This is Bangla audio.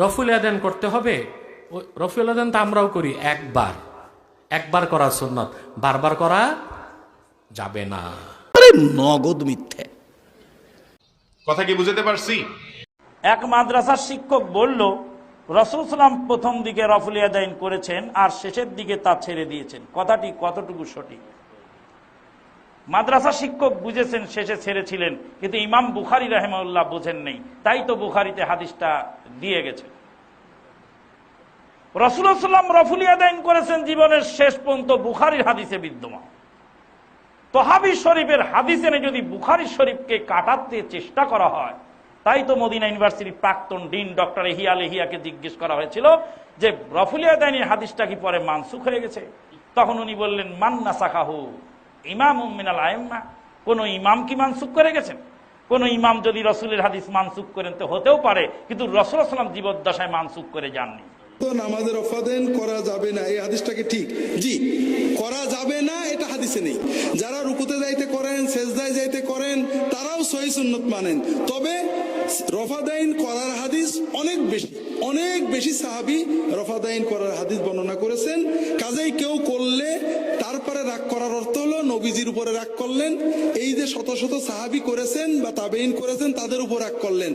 রফুল আদান করতে হবে। রফুল আদান তো আমরাও করি, একবার একবার করা সুন্নত, বারবার করা যাবে না। নগদ মিথ্যে কথা কি বুঝতে পারছি? এক মাদ্রাসার শিক্ষক বলল, রাসূল সাল্লাল্লাহু প্রথম দিকে রফুল ইয়াদাইন করেছেন আর শেষের দিকে তা ছেড়ে দিয়েছেন। কথাটি কতটুকু সঠিক? মাদ্রাসা শিক্ষক বুঝেছেন শেষে ছেড়েছিলেন, কিন্তু ইমাম বুখারী রাহিমাহুল্লাহ বুঝেন নেই, তাই তো বুখারীতে হাদিসটা দিয়ে গেছে। রাসূলুল্লাহ সাল্লাল্লাহু আলাইহি ওয়াসাল্লাম রফুল ইয়াদাইন করেছেন জীবনের শেষ পর্যন্ত, বুখারীর হাদিসে বিদ্যমান। তহাবি শরীফের হাদিস এনে যদি বুখারী শরীফকে কাটাতে চেষ্টা করা হয়, তাই তো মদিনা ইউনিভার্সিটির প্রাক্তন ডিন ডক্টর এহিয়া লেহিয়াকে জিজ্ঞেস করা হয়েছিল যে রফুল ইয়াদাইনের হাদিসটা কি পরে মানসুখ হয়ে গেছে? তখন উনি বললেন, মান নাসাখাহু ইমামুম মিনাল আইম্মা, কোন ইমাম কি মানসুখ করে গেছেন? কোন ইমাম যদি রসুলের হাদিস মানসুখ করেন তো হতেও পারে, কিন্তু রাসূল সাল্লাল্লাহু আলাইহি ওয়াসাল্লাম জীবদ্দশায় মানসুখ করে যাননি। তো নামাজের রফাদাইন করা যাবে না, এই হাদিসটা কি ঠিক? জি, করা যাবে না, এটা হাদিসে নেই। যারা রুকুতে যাইতে করেন, সেজদায় যাইতে করেন, তারাও সহিহ সুন্নাত মানেন। তবে রফাদাইন করার হাদিস অনেক বেশি সাহাবী রফাদাইন করার হাদিস বর্ণনা করেছেন। কাজেই কেউ করলে তারপরে রাগ করার অর্থ হলো নবীজির উপরে রাগ করলেন। এই যে শত শত সাহাবী করেছেন বা তাবেঈন করেছেন, তাদের উপর রাগ করলেন।